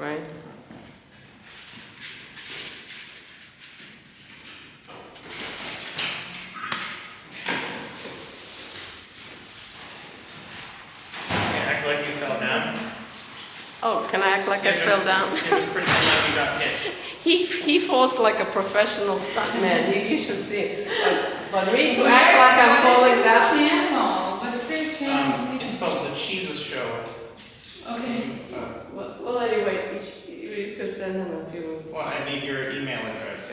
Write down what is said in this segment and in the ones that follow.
right? Act like you fell down. Oh, can I act like I fell down? Yeah, just pretend like you got hit. He falls like a professional stuntman. You should see it. But me to act like I'm falling down. Channel? What's their channel? It's called The Jesus Show. Okay. Well, anyway, you could send him a few. Well, I need your email address.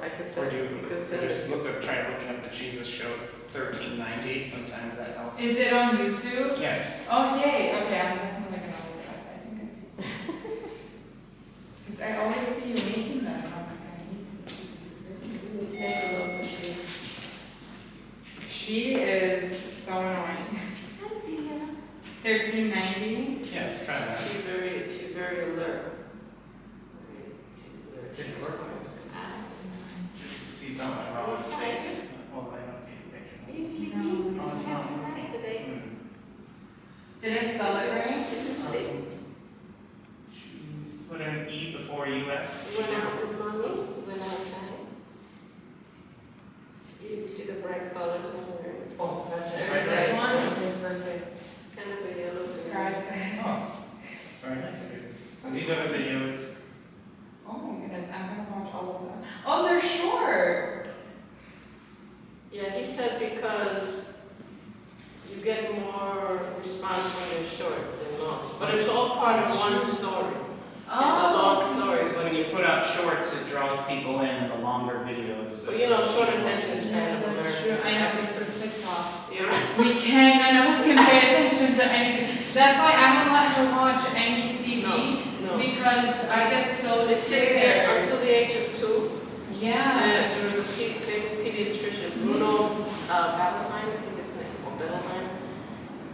I could Or send. do You could you send just it. try looking up The Jesus Show 1390. Sometimes that helps. Is it on YouTube? Yes. Oh, yay. Okay, I'm definitely gonna look at that. I think I can. Because I always see you making them. I'm like, I need to see these videos. Say hello to she. She is so annoying. 1390. Yes, try that. She's very alert. Didn't work. See, don't I roll his face? Well, I don't see the picture. Are you sleeping? Oh, it's not moving. Today? Hmm. Did I spell it right? Did you sleep? Put an E before US. You went out with mommy? You went outside? You see the bright color that I'm wearing? Oh, that's Is it. it this one? Okay, perfect. It's kind of a yellow. Subscribe. Oh, it's very nice of you. So these are the videos. Oh my goodness, I'm gonna watch all of them. Oh, they're short. Yeah, he said because you get more response when you're short than long. But it's all part of one story. It's a long story, But but when you put out shorts, it draws people in, and the longer videos. But you know, short attention span of That's true. America. I know because of TikTok. You know? We can, none of us can pay attention to anything. That's why I don't let her watch any TV No. because I get so They sit there scared. until the age of 2. Yeah. There was a famous pediatrician, Bruno Ballenheim, I think his name, or Bellenheim.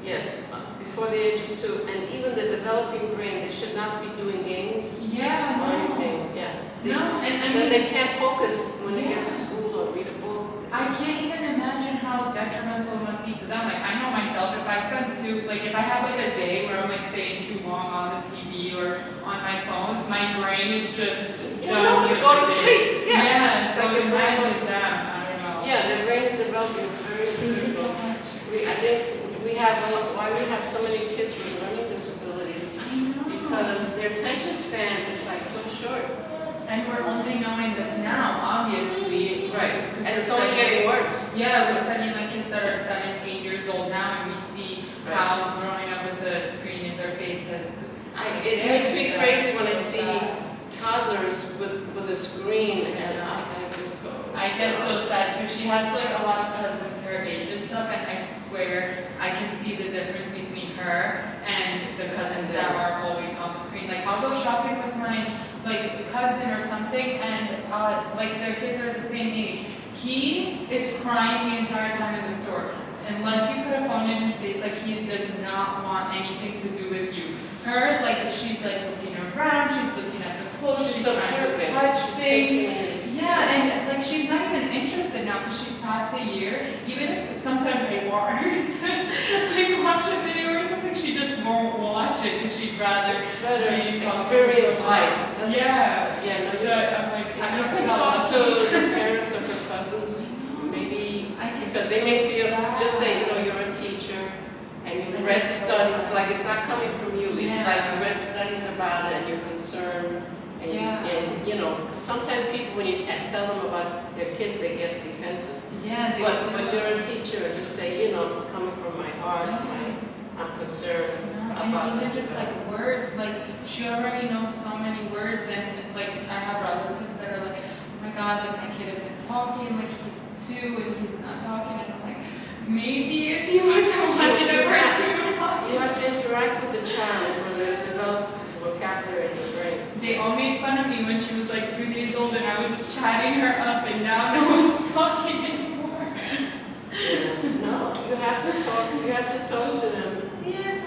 Yes, before the age of 2. And even the developing brain, they should not be doing games Yeah, or no. anything. Yeah. No, and I So mean, they can't focus when they get Yeah. to school or read a book. I can't even imagine how detrimental it must be to them. Like, I know myself, if I spend if I have like a day where I'm like staying too long on the TV or on my phone, my brain is just done with go to the day. sleep. Yeah. Yeah, It's so like your brain imagine was- them, I don't know. Yeah, their brain is developing. It's very Thank you so critical. much. I think we have why we have so many kids with learning disabilities I know. because their attention span is like so short. And we're only knowing this now, obviously. Right. Because And we're it's only studying- getting worse. Yeah, we're studying like kids that are 7, 8 years old now, and we see Right. how growing up with a screen in their face has. It makes me crazy when I see toddlers with a screen and I just go. I get so sad too. She has like a lot of cousins her age and stuff, and I swear I can see the difference between her and the cousins that are always on the screen. Like I'll go shopping with my like cousin or something, and like their kids are the same age. He is crying the entire time in the store. Unless you put a phone in his face, like he does not want anything to do with you. Her, like she's like looking around, she's looking at the clothes, she's trying to observing. touch She's things. taking- Yeah, and like she's not even interested now because she's past a year. Even if sometimes I want her to like watch a video or something, she just won't watch it because she'd rather It's better be talking experience to someone life. else. That's- Yeah. Yeah, no, So you, I'm like, if I you don't can think talk I'll to watch the parents of her cousins, maybe, I get because they may so feel, sad. just say, you know, you're a teacher and you've I read get so studies, sad. like it's not coming from you, it's Yeah. like you read studies about it and you're concerned. And, Yeah. and you know, 'cause sometimes people, when you tell them about their kids, they get defensive. Yeah, they But you're a teacher, just say, you know, it's coming from my heart, I'm concerned And about even it. just like words, like she already knows so many words, and like I have relatives that are like, oh my god, like my kid isn't talking, like he's 2 and he's not talking, and I'm like, maybe if he was watching a cartoon. You have to interact with the child for the develop vocabulary in the brain. They all made fun of me when she was like 2 years old, and I was chatting her up, and now no one's talking anymore. No, you have to talk to them. Yes,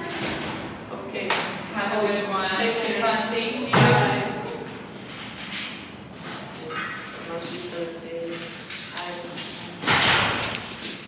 okay. Have a good one. Take care. Fun. Thank you.